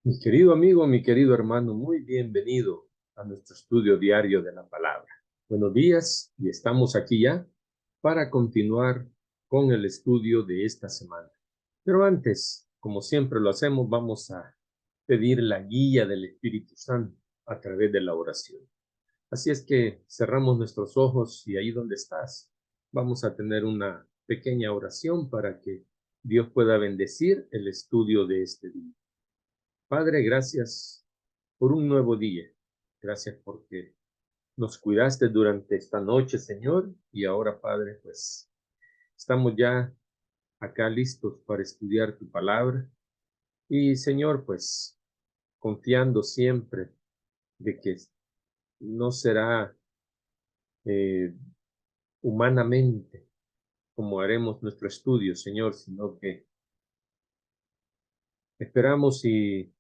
Mi querido amigo, mi querido hermano, muy bienvenido a nuestro estudio diario de la palabra. Buenos días y estamos aquí ya para continuar con el estudio de esta semana. Pero antes, como siempre lo hacemos, vamos a pedir la guía del Espíritu Santo a través de la oración. Así es que cerramos nuestros ojos y ahí donde estás, vamos a tener una pequeña oración para que Dios pueda bendecir el estudio de este día. Padre, gracias por un nuevo día. Gracias porque nos cuidaste durante esta noche, Señor. Y ahora, Padre, pues estamos ya acá listos para estudiar tu palabra. Y, Señor, pues confiando siempre de que no será eh, humanamente como haremos nuestro estudio, Señor, sino que esperamos y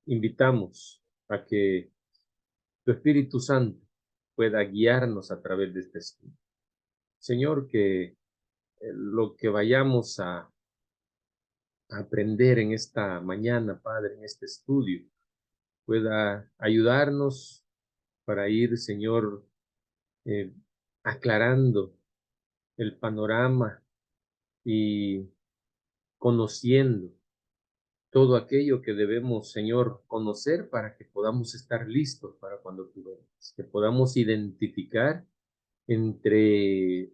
invitamos a que tu Espíritu Santo pueda guiarnos a través de este estudio. Señor, que lo que vayamos a aprender en esta mañana, Padre, en este estudio, pueda ayudarnos para ir, Señor, eh, aclarando el panorama y conociendo todo aquello que debemos, Señor, conocer para que podamos estar listos para cuando tú vengas, que podamos identificar entre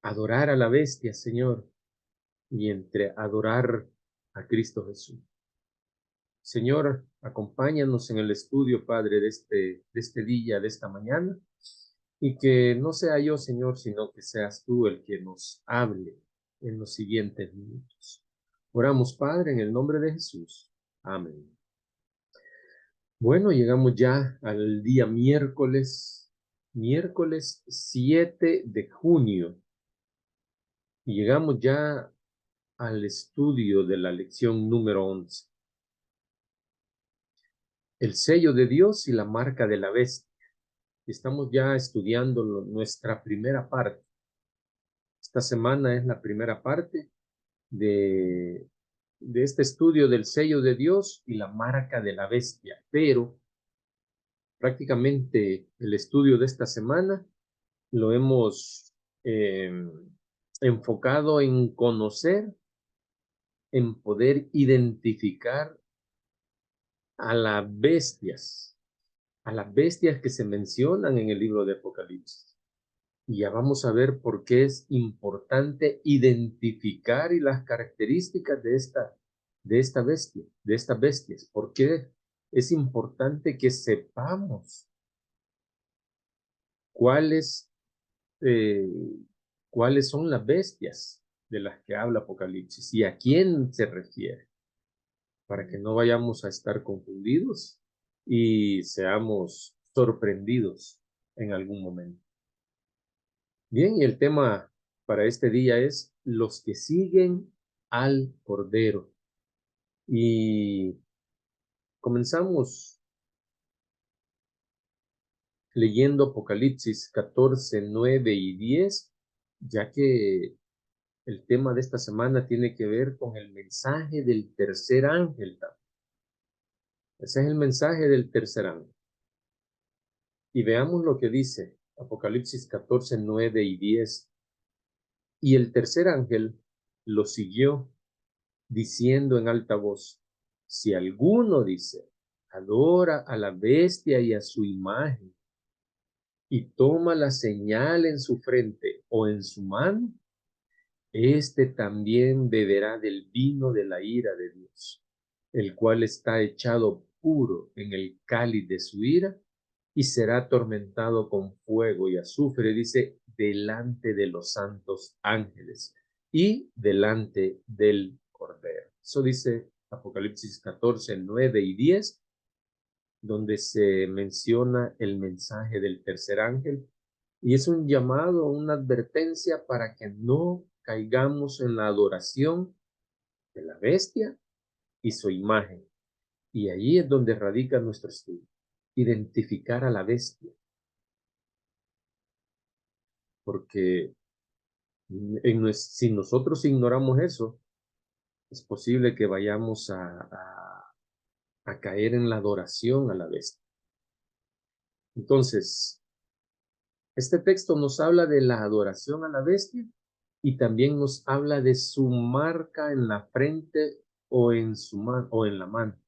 adorar a la bestia, Señor, y entre adorar a Cristo Jesús. Señor, acompáñanos en el estudio, Padre, de este día, de esta mañana, y que no sea yo, Señor, sino que seas tú el que nos hable en los siguientes minutos. Oramos, Padre, en el nombre de Jesús. Amén. Bueno, llegamos ya al día miércoles 7 de junio, y llegamos ya al estudio de la lección número 11. El sello de Dios y la marca de la bestia. Estamos ya estudiando nuestra primera parte. Esta semana es la primera parte de, de este estudio del sello de Dios y la marca de la bestia. Pero prácticamente el estudio de esta semana lo hemos eh, enfocado en conocer, en poder identificar a a las bestias que se mencionan en el libro de Apocalipsis. Y ya vamos a ver por qué es importante identificar y las características de esta bestia, de estas bestias. ¿Por qué es importante que sepamos cuáles, eh, cuáles son las bestias de las que habla Apocalipsis y a quién se refiere? Para que no vayamos a estar confundidos y seamos sorprendidos en algún momento. Bien, y el tema para este día es los que siguen al Cordero. Y comenzamos leyendo Apocalipsis 14, 9 y 10, ya que el tema de esta semana tiene que ver con el mensaje del tercer ángel. Ese es el mensaje del tercer ángel. Y veamos lo que dice Apocalipsis 14, 9 y 10. Y el tercer ángel lo siguió diciendo en alta voz, si alguno dice, adora a la bestia y a su imagen, y toma la señal en su frente o en su mano, este también beberá del vino de la ira de Dios, el cual está echado puro en el cáliz de su ira, y será atormentado con fuego y azufre, dice, delante de los santos ángeles y delante del Cordero. Eso dice Apocalipsis 14, 9 y 10, donde se menciona el mensaje del tercer ángel, y es un llamado, una advertencia para que no caigamos en la adoración de la bestia y su imagen. Y ahí es donde radica nuestro estudio, identificar a la bestia, porque si nosotros ignoramos eso, es posible que vayamos a caer en la adoración a la bestia. Entonces, este texto nos habla de la adoración a la bestia y también nos habla de su marca en la frente o en o en la mano.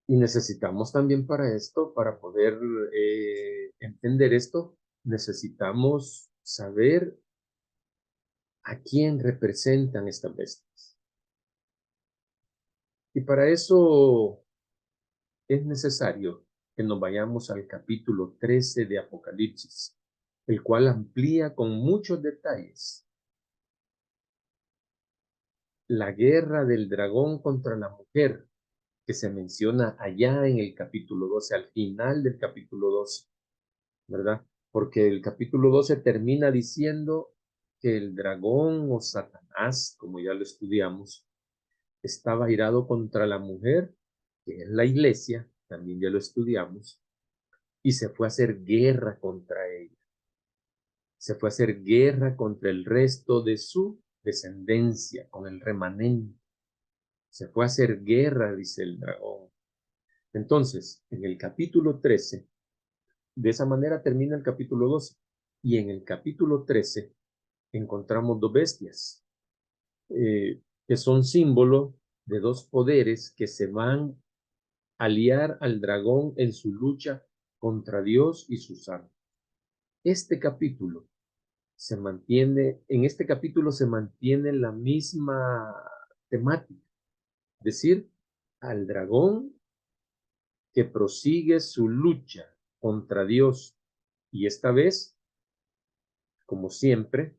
Y necesitamos también para esto, para poder entender esto, necesitamos saber a quién representan estas bestias. Y para eso es necesario que nos vayamos al capítulo 13 de Apocalipsis, el cual amplía con muchos detalles la guerra del dragón contra la mujer, que se menciona allá en el capítulo 12, al final del capítulo 12, ¿verdad? Porque el capítulo 12 termina diciendo que el dragón o Satanás, como ya lo estudiamos, estaba irado contra la mujer, que es la iglesia, también ya lo estudiamos, y se fue a hacer guerra contra ella. Se fue a hacer guerra contra el resto de su descendencia, con el remanente. Se fue a hacer guerra, dice el dragón. Entonces, en el capítulo 13, de esa manera termina el capítulo 12. Y en el capítulo 13 encontramos dos bestias, que son símbolo de dos poderes que se van a aliar al dragón en su lucha contra Dios y sus ángeles. Este capítulo en este capítulo se mantiene la misma temática, es decir, al dragón que prosigue su lucha contra Dios y esta vez, como siempre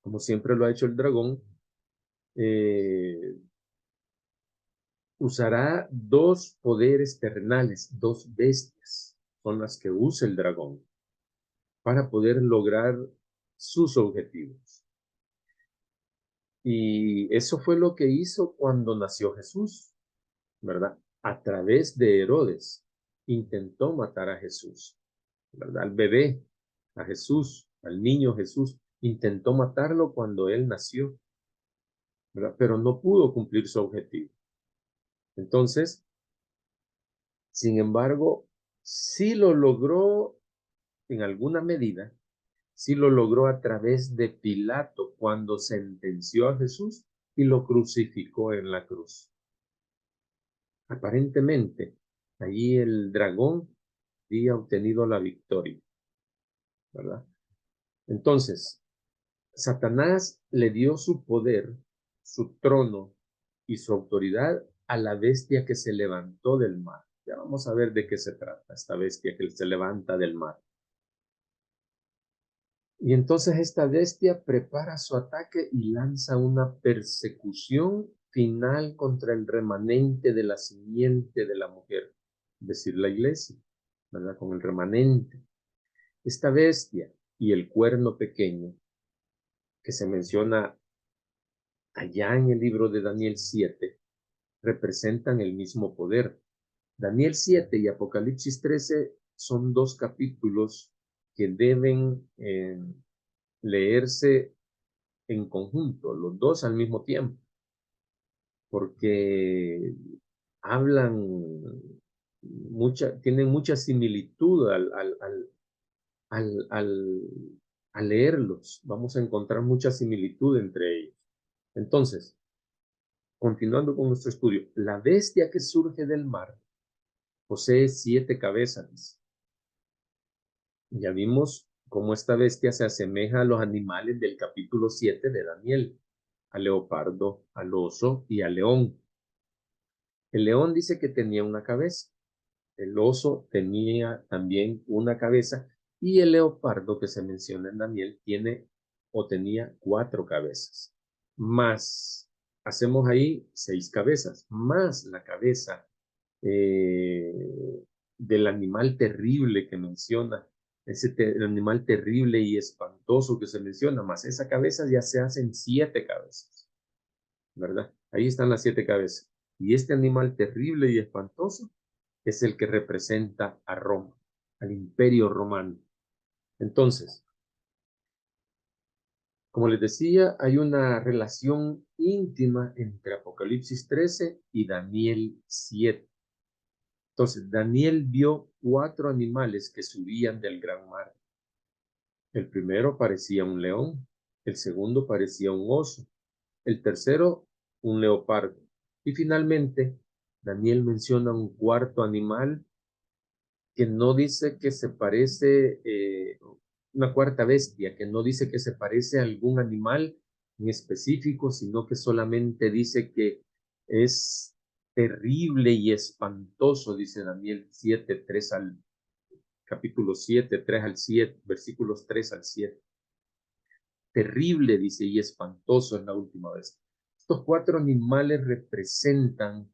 lo ha hecho el dragón, eh, usará dos poderes terrenales, dos bestias, son las que usa el dragón para poder lograr sus objetivos. Y eso fue lo que hizo cuando nació Jesús, ¿verdad? A través de Herodes, intentó matar a Jesús, ¿verdad? Al bebé, a Jesús, al niño Jesús, intentó matarlo cuando él nació, ¿verdad? Pero no pudo cumplir su objetivo. Entonces, sin embargo, sí lo logró en alguna medida, sí lo logró a través de Pilato cuando sentenció a Jesús y lo crucificó en la cruz. Aparentemente, allí el dragón había obtenido la victoria, ¿verdad? Entonces, Satanás le dio su poder, su trono y su autoridad a la bestia que se levantó del mar. Ya vamos a ver de qué se trata esta bestia que se levanta del mar. Y entonces esta bestia prepara su ataque y lanza una persecución final contra el remanente de la simiente de la mujer, es decir, la iglesia, ¿verdad? Con el remanente. Esta bestia y el cuerno pequeño que se menciona allá en el libro de Daniel 7 representan el mismo poder. Daniel 7 y Apocalipsis 13 son dos capítulos que deben leerse en conjunto, los dos al mismo tiempo, porque hablan tienen mucha similitud al, al leerlos. Vamos a encontrar mucha similitud entre ellos. Entonces, continuando con nuestro estudio, la bestia que surge del mar posee 7 cabezas. Ya vimos cómo esta bestia se asemeja a los animales del capítulo 7 de Daniel, al leopardo, al oso y al león. El león dice que tenía una cabeza, el oso tenía también una cabeza y el leopardo que se menciona en Daniel tiene o tenía 4 cabezas. Más, hacemos ahí 6 cabezas, más la cabeza del animal terrible que menciona, el animal terrible y espantoso que se menciona, más esa cabeza ya se hacen 7 cabezas, ¿verdad? Ahí están las 7 cabezas. Y este animal terrible y espantoso es el que representa a Roma, al imperio romano. Entonces, Como les decía, hay una relación íntima entre Apocalipsis 13 y Daniel 7. Entonces, Daniel vio 4 animales que subían del gran mar. El primero parecía un león, el segundo parecía un oso, el tercero un leopardo. Y finalmente, Daniel menciona un cuarto animal que no dice que se parece, una cuarta bestia, que no dice que se parece a algún animal en específico, sino que solamente dice que es terrible y espantoso, dice Daniel 7, 3 al capítulo 7, 3 al 7, versículos 3 al 7. Terrible, dice, y espantoso es la última vez. Estos 4 animales representan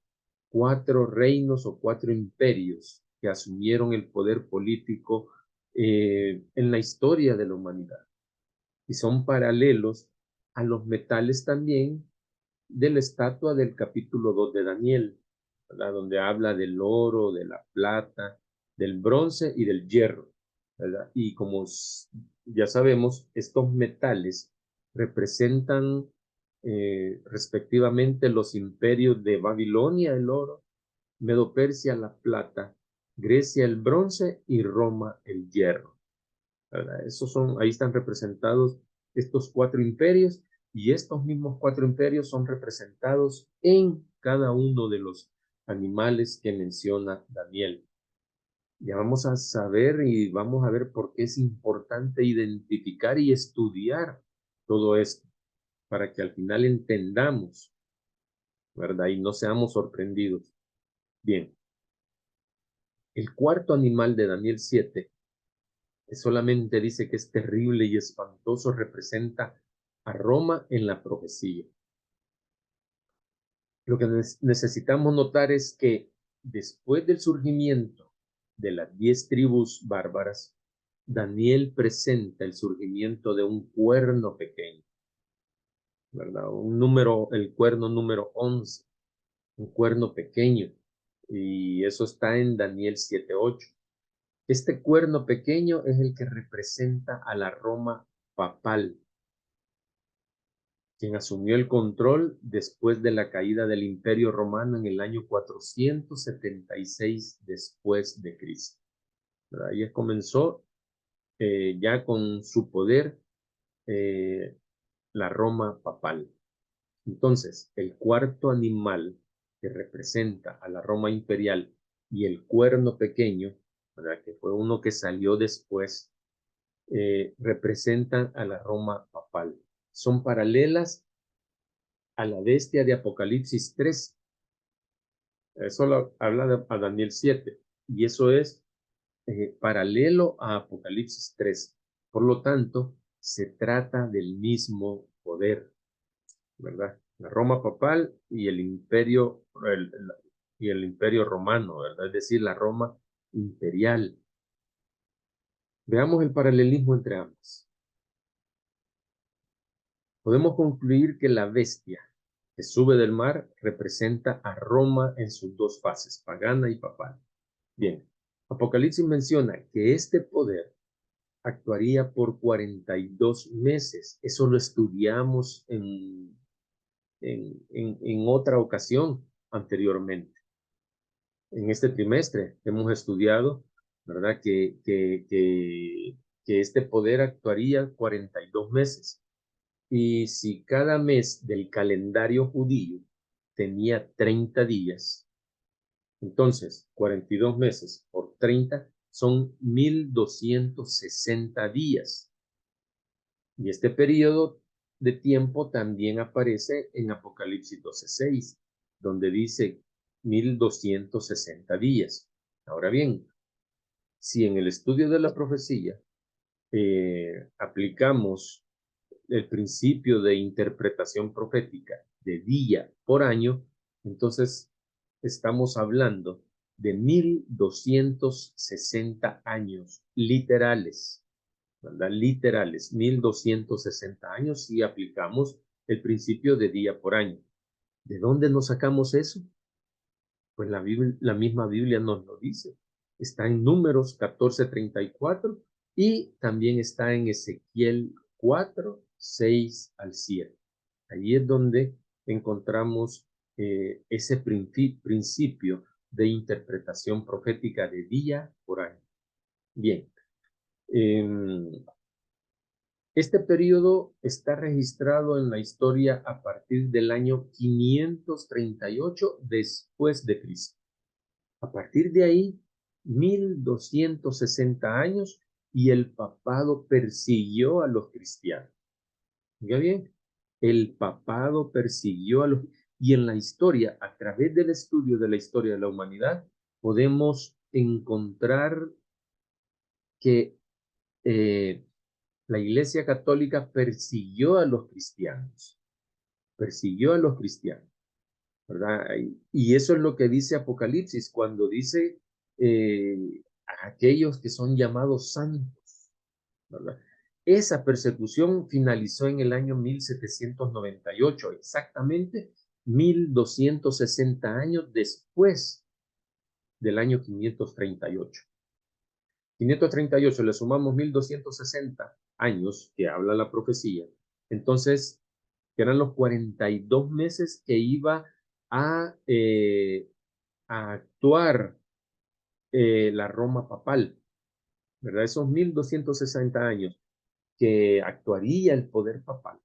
4 reinos o 4 imperios que asumieron el poder político en la historia de la humanidad. Y son paralelos a los metales también de la estatua del capítulo 2 de Daniel, ¿verdad? Donde habla del oro, de la plata, del bronce y del hierro, ¿verdad? Y como ya sabemos, estos metales representan respectivamente los imperios de Babilonia, el oro, Medo-Persia, la plata, Grecia, el bronce y Roma, el hierro, ¿verdad? Ahí están representados estos 4 imperios y estos mismos 4 imperios son representados en cada uno de los animales que menciona Daniel. Ya vamos a saber y vamos a ver por qué es importante identificar y estudiar todo esto para que al final entendamos, ¿verdad? Y no seamos sorprendidos. Bien, el cuarto animal de Daniel 7 que solamente dice que es terrible y espantoso, representa a Roma en la profecía. Lo que necesitamos notar es que después del surgimiento de las 10 tribus bárbaras, Daniel presenta el surgimiento de un cuerno pequeño, ¿verdad? El cuerno número 11, un cuerno pequeño, y eso está en Daniel 7:8. Este cuerno pequeño es el que representa a la Roma papal, quien asumió el control después de la caída del Imperio Romano en el año 476 después de Cristo. Ahí comenzó ya con su poder la Roma papal. Entonces, el cuarto animal que representa a la Roma imperial y el cuerno pequeño, ¿verdad? Que fue uno que salió después, representan a la Roma papal. Son paralelas a la bestia de Apocalipsis 3. Eso habla a Daniel 7 y eso es paralelo a Apocalipsis 3. Por lo tanto, se trata del mismo poder, ¿verdad? La Roma papal y y el imperio romano, ¿verdad? Es decir, la Roma imperial. Veamos el paralelismo entre ambos. Podemos concluir que la bestia que sube del mar representa a Roma en sus 2 fases, pagana y papal. Bien, Apocalipsis menciona que este poder actuaría por 42 meses. Eso lo estudiamos en otra ocasión anteriormente. En este trimestre hemos estudiado, ¿verdad? Que este poder actuaría 42 meses. Y si cada mes del calendario judío tenía 30 días, entonces 42 meses por 30 son 1260 días. Y este periodo de tiempo también aparece en Apocalipsis 12:6, donde dice 1260 días. Ahora bien, si en el estudio de la profecía aplicamos el principio de interpretación profética de día por año, entonces estamos hablando de 1260 años literales, ¿verdad? Literales, 1260 años si aplicamos el principio de día por año. ¿De dónde nos sacamos eso? Pues la misma Biblia nos lo dice. Está en Números 14:34 y también está en Ezequiel 4, 6 al 7. Ahí es donde encontramos ese principio de interpretación profética de día por año. Bien, este periodo está registrado en la historia a partir del año 538 después de Cristo. A partir de ahí, 1260 años y el papado persiguió a los cristianos. Oiga bien, el papado persiguió a los... Y en la historia, a través del estudio de la historia de la humanidad, podemos encontrar que la Iglesia Católica persiguió a los cristianos, ¿verdad? Y eso es lo que dice Apocalipsis cuando dice a aquellos que son llamados santos, ¿verdad? Esa persecución finalizó en el año 1798, exactamente 1260 años después del año 538. 538 le sumamos 1260 años que habla la profecía, entonces eran los 42 meses que iba a actuar la Roma papal, ¿verdad? Esos 1260 años que actuaría el poder papal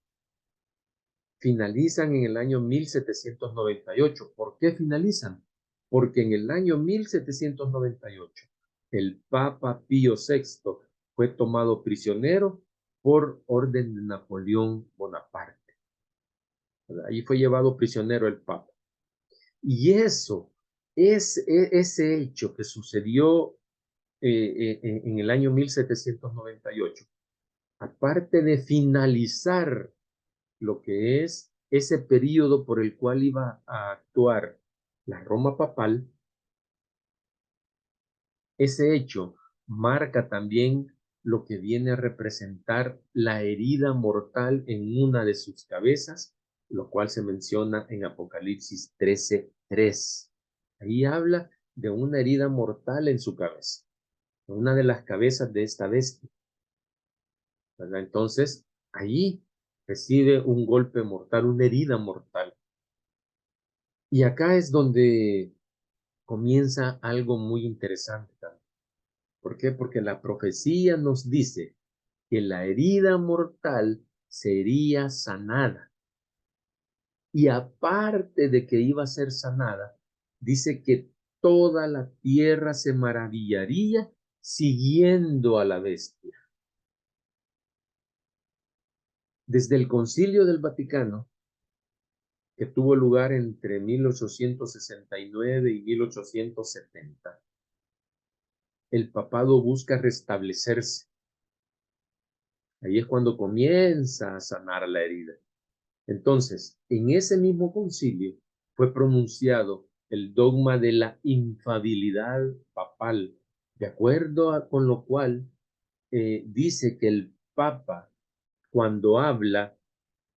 finalizan en el año 1798. ¿Por qué finalizan? Porque en el año 1798 el Papa Pío VI fue tomado prisionero por orden de Napoleón Bonaparte, ¿verdad? Ahí fue llevado prisionero el Papa. Y ese hecho que sucedió en el año 1798, aparte de finalizar lo que es ese periodo por el cual iba a actuar la Roma papal, ese hecho marca también lo que viene a representar la herida mortal en una de sus cabezas, lo cual se menciona en Apocalipsis 13:3. Ahí habla de una herida mortal en su cabeza, una de las cabezas de esta bestia, ¿verdad? Entonces, ahí recibe un golpe mortal, una herida mortal. Y acá es donde comienza algo muy interesante también. ¿Por qué? Porque la profecía nos dice que la herida mortal sería sanada. Y aparte de que iba a ser sanada, dice que toda la tierra se maravillaría siguiendo a la bestia. Desde el Concilio del Vaticano, que tuvo lugar entre 1869 y 1870, el papado busca restablecerse. Ahí es cuando comienza a sanar la herida. Entonces, en ese mismo concilio fue pronunciado el dogma de la infalibilidad papal, de acuerdo con lo cual dice que el Papa, cuando habla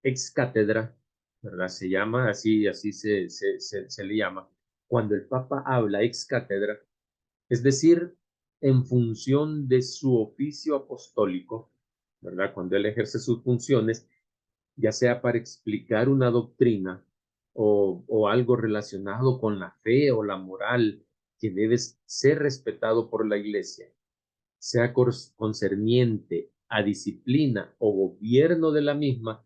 ex cátedra, ¿verdad? Se llama así, se le llama. Cuando el Papa habla ex cátedra, es decir, en función de su oficio apostólico, ¿verdad? Cuando él ejerce sus funciones, ya sea para explicar una doctrina o algo relacionado con la fe o la moral que debe ser respetado por la iglesia, sea concerniente a disciplina o gobierno de la misma,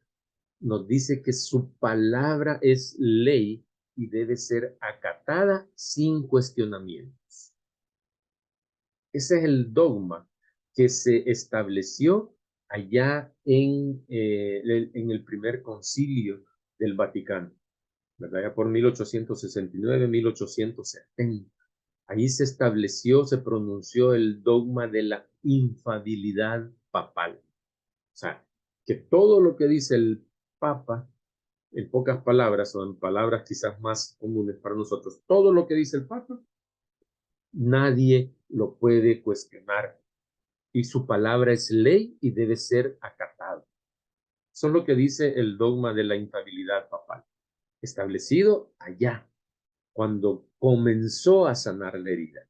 nos dice que su palabra es ley y debe ser acatada sin cuestionamientos. Ese es el dogma que se estableció allá en el primer concilio del Vaticano, ¿verdad? Ya por 1869, 1870. Ahí se estableció, se pronunció el dogma de la infalibilidad papal. O sea, que todo lo que dice el Papa, en pocas palabras o en palabras quizás más comunes para nosotros, todo lo que dice el Papa, nadie lo puede cuestionar y su palabra es ley y debe ser acatado. Eso es lo que dice el dogma de la infalibilidad papal, establecido allá, cuando comenzó a sanar la herida.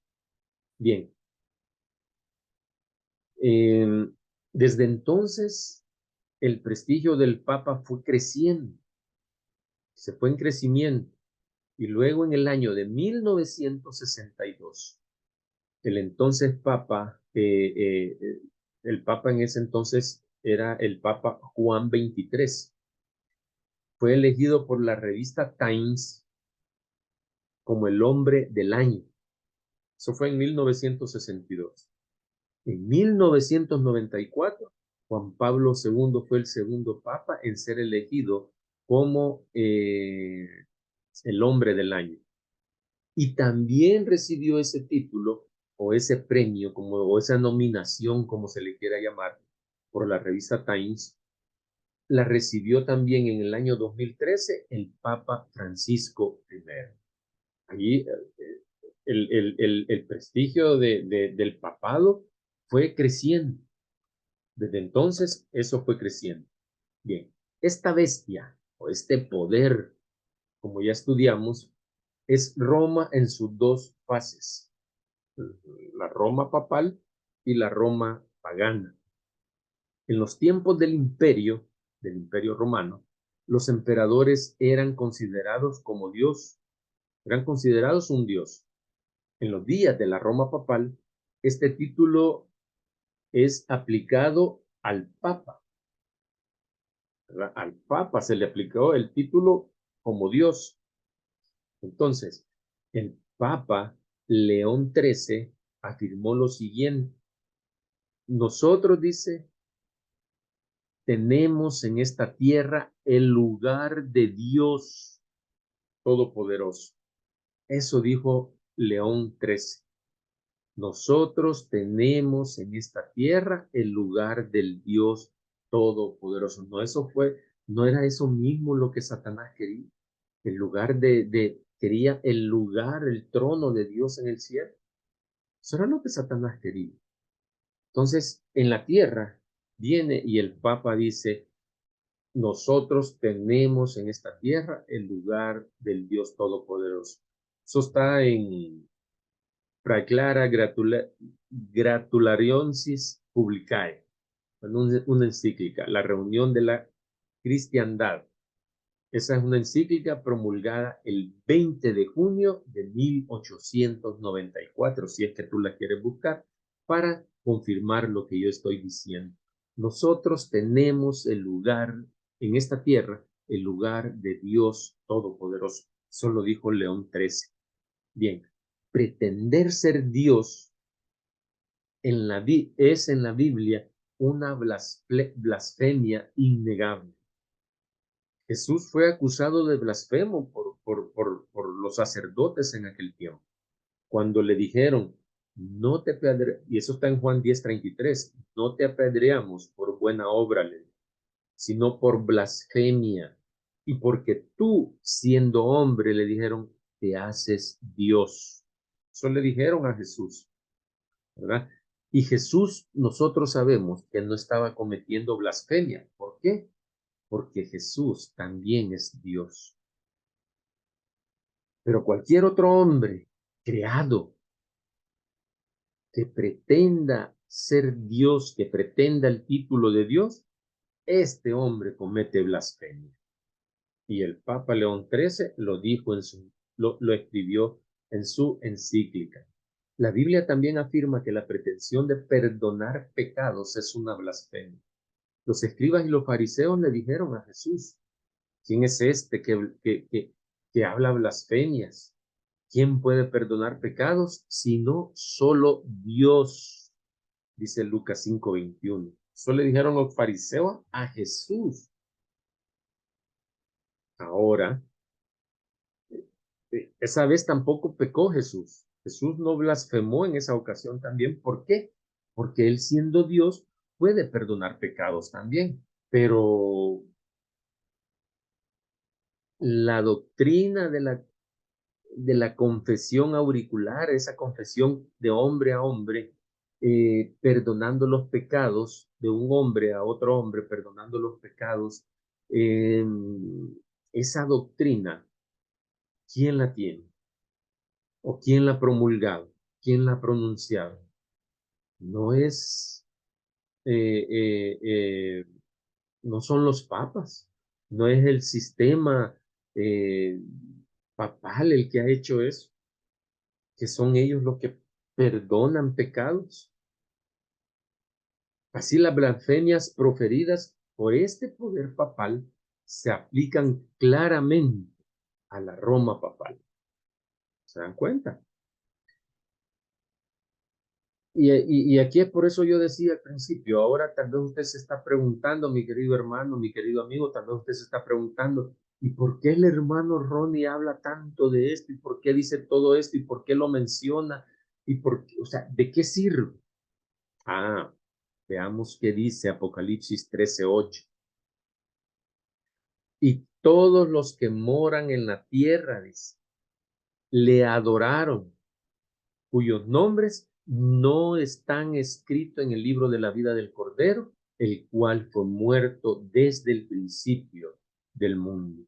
Bien, desde entonces el prestigio del Papa fue creciendo, se fue en crecimiento. Y luego en el año de 1962, el entonces Papa, el Papa en ese entonces era el Papa Juan XXIII, fue elegido por la revista Times como el hombre del año. Eso fue en 1962. En 1994, Juan Pablo II fue el segundo papa en ser elegido como el hombre del año. Y también recibió ese título o ese premio o esa nominación, como se le quiera llamar, por la revista Times. La recibió también en el año 2013 el Papa Francisco I. Allí el prestigio del papado fue creciendo. Desde entonces, eso fue creciendo. Bien, esta bestia o este poder, como ya estudiamos, es Roma en sus dos fases, la Roma papal y la Roma pagana. En los tiempos del Imperio Romano, los emperadores eran considerados como Dios, eran considerados un Dios. En los días de la Roma papal, este título es aplicado al Papa. ¿Verdad? Al Papa se le aplicó el título como Dios. Entonces, el Papa León XIII afirmó lo siguiente: nosotros, dice, tenemos en esta tierra el lugar de Dios Todopoderoso. Eso dijo León XIII. Nosotros tenemos en esta tierra el lugar del Dios Todopoderoso. No era eso mismo lo que Satanás quería. El lugar quería el lugar, el trono de Dios en el cielo. Eso era lo que Satanás quería. Entonces, en la tierra viene y el Papa dice, nosotros tenemos en esta tierra el lugar del Dios Todopoderoso. Eso está en Praeclara Gratularionsis Publicae, una encíclica, la reunión de la cristiandad. Esa es una encíclica promulgada el 20 de junio de 1894, si es que tú la quieres buscar, para confirmar lo que yo estoy diciendo. Nosotros tenemos el lugar en esta tierra, el lugar de Dios Todopoderoso. Eso lo dijo León XIII. Bien, pretender ser Dios es en la Biblia una blasfemia innegable. Jesús fue acusado de blasfemo por los sacerdotes en aquel tiempo, cuando le dijeron, no te apedreamos, y eso está en Juan 10:33, no te apedreamos por buena obra, sino por blasfemia, y porque tú, siendo hombre, le dijeron, te haces Dios. Eso le dijeron a Jesús, ¿verdad? Y Jesús, nosotros sabemos que no estaba cometiendo blasfemia. ¿Por qué? Porque Jesús también es Dios. Pero cualquier otro hombre creado que pretenda ser Dios, que pretenda el título de Dios, este hombre comete blasfemia. Y el Papa León XIII lo dijo lo escribió en su encíclica. La Biblia también afirma que la pretensión de perdonar pecados es una blasfemia. Los escribas y los fariseos le dijeron a Jesús, ¿quién es este que habla blasfemias? ¿Quién puede perdonar pecados sino solo Dios? Dice Lucas 5:21. Eso le dijeron los fariseos a Jesús. Ahora, esa vez tampoco pecó Jesús. Jesús no blasfemó en esa ocasión también. ¿Por qué? Porque él, siendo Dios, puede perdonar pecados también. Pero la doctrina de la confesión auricular, esa confesión de hombre a hombre, perdonando los pecados de un hombre a otro hombre, perdonando los pecados, eh, esa doctrina, ¿quién la tiene? ¿O quién la ha promulgado? ¿Quién la ha pronunciado? No es eh, eh, eh, no son los papas, no es el sistema eh, papal el que ha hecho eso, que son ellos los que perdonan pecados. Así las blasfemias proferidas por este poder papal se aplican claramente a la Roma papal. ¿Se dan cuenta? Y aquí es por eso yo decía al principio, ahora tal vez usted se está preguntando, mi querido hermano, mi querido amigo, tal vez usted se está preguntando, ¿y por qué el hermano Ronnie habla tanto de esto? ¿Y por qué dice todo esto? ¿Y por qué lo menciona? ¿Y por qué? O sea, ¿de qué sirve? Ah, veamos qué dice Apocalipsis 13:8. Y todos los que moran en la tierra, dice, le adoraron, cuyos nombres no están escritos en el libro de la vida del Cordero, el cual fue muerto desde el principio del mundo.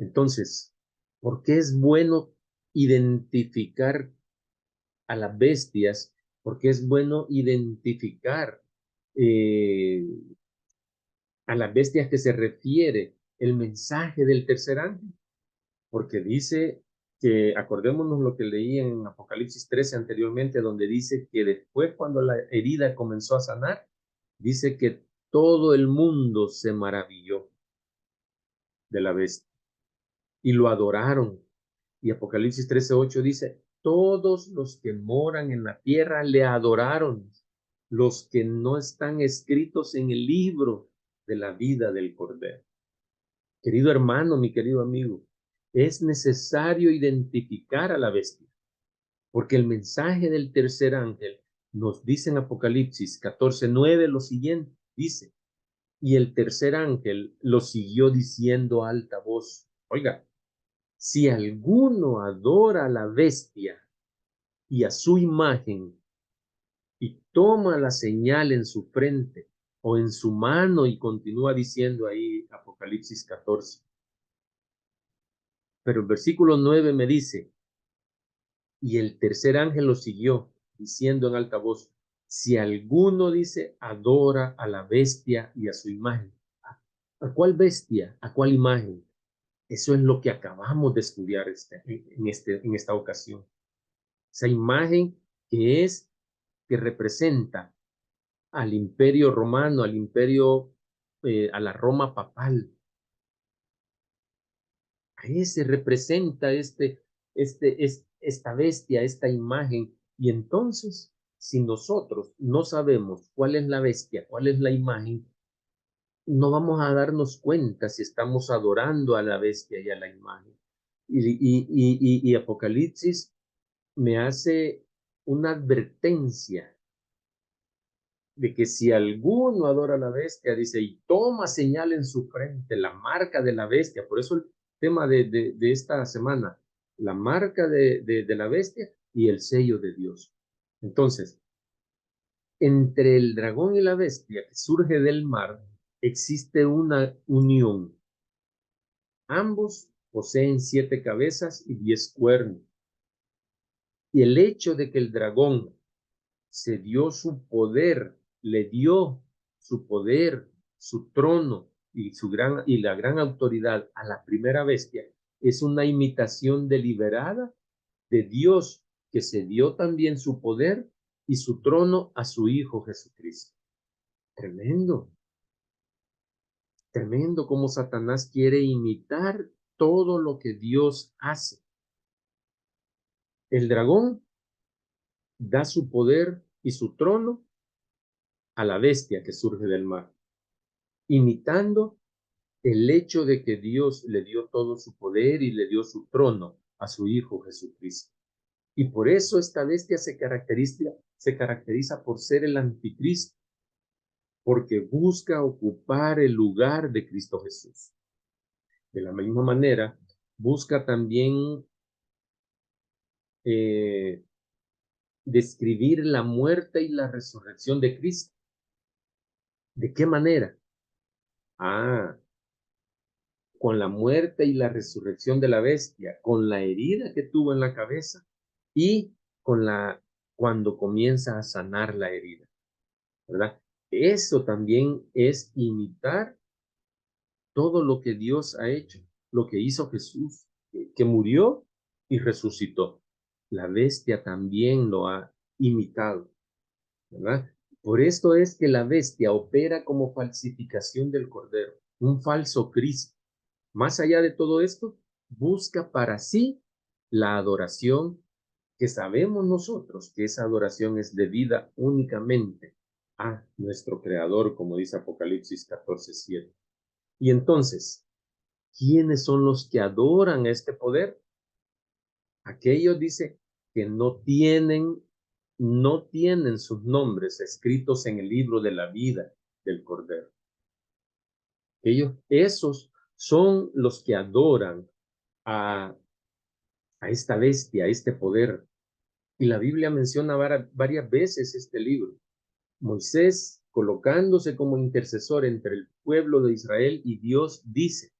Entonces, ¿por qué es bueno identificar a las bestias? ¿Por qué es bueno identificar eh, a las bestias que se refiere el mensaje del tercer ángel? Porque dice que, acordémonos lo que leí en Apocalipsis 13 anteriormente, donde dice que después cuando la herida comenzó a sanar, dice que todo el mundo se maravilló de la bestia y lo adoraron. Y Apocalipsis 13:8 dice, todos los que moran en la tierra le adoraron, los que no están escritos en el libro de la vida del Cordero. Querido hermano, mi querido amigo, es necesario identificar a la bestia, porque el mensaje del tercer ángel nos dice en Apocalipsis 14:9 lo siguiente, dice, y el tercer ángel lo siguió diciendo a alta voz, oiga, si alguno adora a la bestia y a su imagen y toma la señal en su frente o en su mano y continúa diciendo ahí Apocalipsis 14. Pero el versículo 9 me dice, y el tercer ángel lo siguió, diciendo en alta voz, si alguno dice, adora a la bestia y a su imagen. ¿A cuál bestia? ¿A cuál imagen? Eso es lo que acabamos de estudiar en esta ocasión. Esa imagen que que representa al imperio romano, al imperio, a la Roma papal. A ese representa esta bestia, esta imagen. Y entonces, si nosotros no sabemos cuál es la bestia, cuál es la imagen, no vamos a darnos cuenta si estamos adorando a la bestia y a la imagen. Y Apocalipsis me hace una advertencia de que si alguno adora a la bestia, dice, y toma señal en su frente, la marca de la bestia, por eso el tema de esta semana, la marca de la bestia y el sello de Dios. Entonces, entre el dragón y la bestia que surge del mar, existe una unión. Ambos poseen 7 cabezas y 10 cuernos. Y el hecho de que el dragón se dio su poder, le dio su poder, su trono y la gran autoridad a la primera bestia, es una imitación deliberada de Dios que se dio también su poder y su trono a su Hijo Jesucristo. Tremendo, tremendo como Satanás quiere imitar todo lo que Dios hace. El dragón da su poder y su trono a la bestia que surge del mar, imitando el hecho de que Dios le dio todo su poder y le dio su trono a su Hijo Jesucristo. Y por eso esta bestia se caracteriza por ser el anticristo, porque busca ocupar el lugar de Cristo Jesús. De la misma manera, busca también eh, describir la muerte y la resurrección de Cristo. ¿De qué manera? Ah, con la muerte y la resurrección de la bestia, con la herida que tuvo en la cabeza y cuando comienza a sanar la herida, ¿verdad? Eso también es imitar todo lo que Dios ha hecho, lo que hizo Jesús, que murió y resucitó. La bestia también lo ha imitado, ¿verdad? Por esto es que la bestia opera como falsificación del Cordero, un falso Cristo. Más allá de todo esto, busca para sí la adoración que sabemos nosotros que esa adoración es debida únicamente a nuestro Creador, como dice Apocalipsis 14:7. Y entonces, ¿quiénes son los que adoran este poder? Aquellos, dice, que no tienen sus nombres escritos en el libro de la vida del Cordero. Esos son los que adoran a, a esta bestia, a este poder. Y la Biblia menciona varias veces este libro. Moisés colocándose como intercesor entre el pueblo de Israel y Dios dice,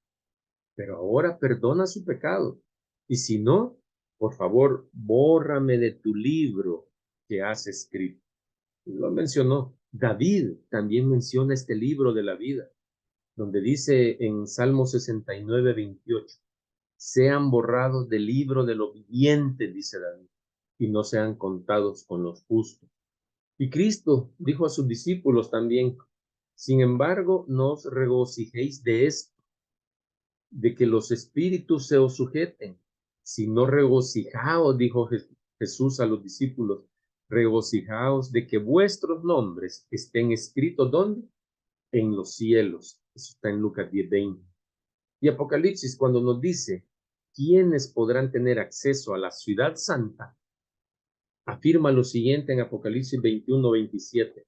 pero ahora perdona su pecado. Y si no, por favor, bórrame de tu libro que has escrito. Y lo mencionó. David también menciona este libro de la vida, donde dice en Salmo 69:28, sean borrados del libro de los vivientes, dice David, y no sean contados con los justos. Y Cristo dijo a sus discípulos también, sin embargo, no os regocijéis de esto, de que los espíritus se os sujeten, sino regocijaos, dijo Jesús a los discípulos, regocijaos de que vuestros nombres estén escritos, ¿dónde? En los cielos. Eso está en Lucas 10:20. Y Apocalipsis, cuando nos dice, ¿quiénes podrán tener acceso a la ciudad santa? Afirma lo siguiente en Apocalipsis 21:27.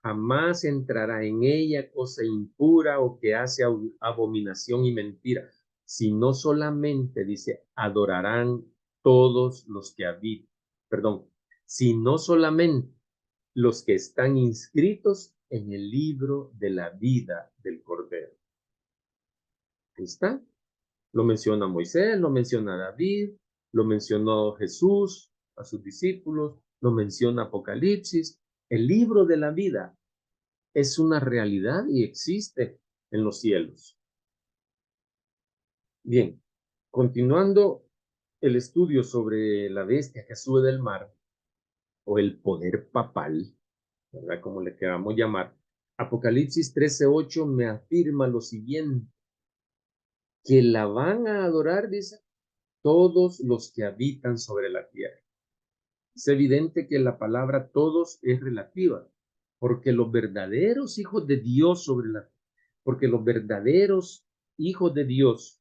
Jamás entrará en ella cosa impura o que hace abominación y mentira, sino solamente, dice, adorarán todos los que habitan, perdón, sino solamente los que están inscritos en el libro de la vida del Cordero. Ahí está. Lo menciona Moisés, lo menciona David, lo mencionó Jesús a sus discípulos, lo menciona Apocalipsis. El libro de la vida es una realidad y existe en los cielos. Bien, continuando el estudio sobre la bestia que sube del mar, o el poder papal, ¿verdad? Como le queramos llamar, Apocalipsis 13:8 me afirma lo siguiente, que la van a adorar, dice, todos los que habitan sobre la tierra. Es evidente que la palabra todos es relativa, porque los verdaderos hijos de Dios porque los verdaderos hijos de Dios,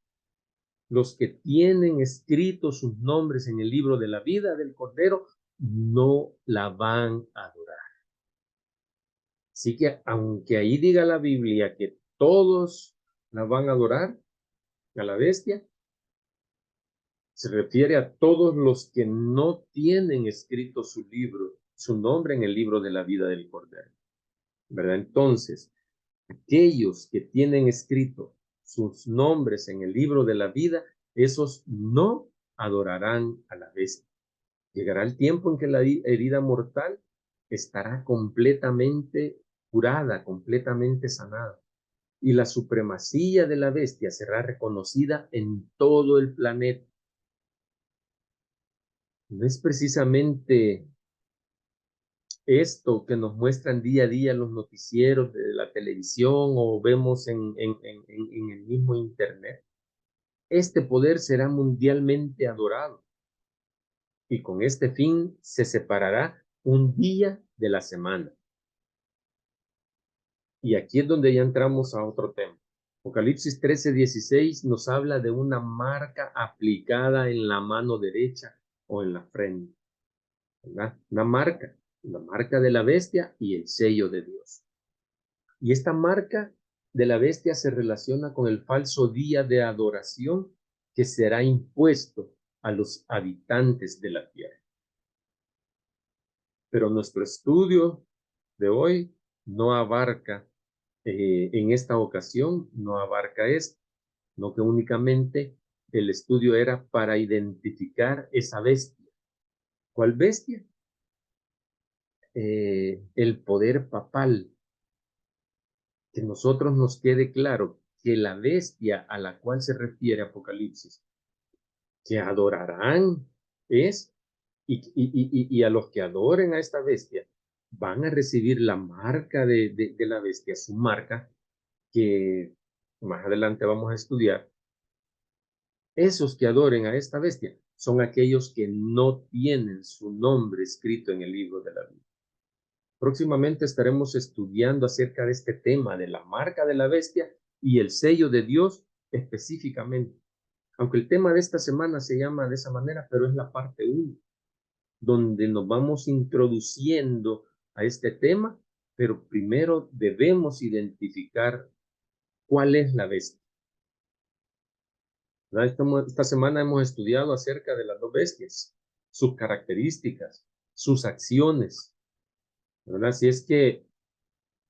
los que tienen escritos sus nombres en el libro de la vida del Cordero, no la van a adorar. Así que aunque ahí diga la Biblia que todos la van a adorar, a la bestia, se refiere a todos los que no tienen escrito su nombre en el libro de la vida del Cordero, ¿verdad? Entonces, aquellos que tienen escrito sus nombres en el libro de la vida, esos no adorarán a la bestia. Llegará el tiempo en que la herida mortal estará completamente curada, completamente sanada, y la supremacía de la bestia será reconocida en todo el planeta. No es precisamente esto que nos muestran día a día los noticieros de la televisión o vemos en el mismo internet. Este poder será mundialmente adorado y con este fin se separará un día de la semana. Y aquí es donde ya entramos a otro tema. Apocalipsis 13:16 nos habla de una marca aplicada en la mano derecha o en la frente, ¿verdad? Una marca, la marca de la bestia y el sello de Dios. Y esta marca de la bestia se relaciona con el falso día de adoración que será impuesto a los habitantes de la tierra. Pero nuestro estudio de hoy no abarca, en esta ocasión, no abarca esto, no que únicamente el estudio era para identificar esa bestia. ¿Cuál bestia? El poder papal. Que nosotros nos quede claro que la bestia a la cual se refiere Apocalipsis, que adorarán, es, y a los que adoren a esta bestia, van a recibir la marca de la bestia, su marca, que más adelante vamos a estudiar. Esos que adoren a esta bestia son aquellos que no tienen su nombre escrito en el libro de la vida. Próximamente estaremos estudiando acerca de este tema de la marca de la bestia y el sello de Dios específicamente. Aunque el tema de esta semana se llama de esa manera, pero es la parte 1, donde nos vamos introduciendo a este tema, pero primero debemos identificar cuál es la bestia. Esta semana hemos estudiado acerca de las dos bestias, sus características, sus acciones, ¿verdad? Así es que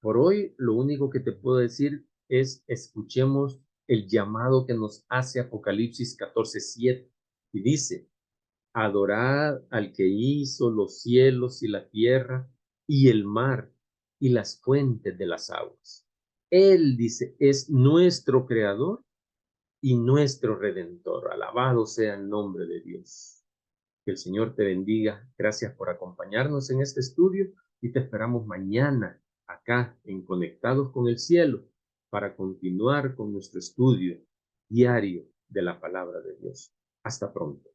por hoy lo único que te puedo decir es escuchemos el llamado que nos hace Apocalipsis 14:7 y dice: adorad al que hizo los cielos y la tierra y el mar y las fuentes de las aguas. Él dice, es nuestro creador y nuestro redentor. Alabado sea el nombre de Dios. Que el Señor te bendiga. Gracias por acompañarnos en este estudio y te esperamos mañana acá en Conectados con el Cielo para continuar con nuestro estudio diario de la palabra de Dios. Hasta pronto.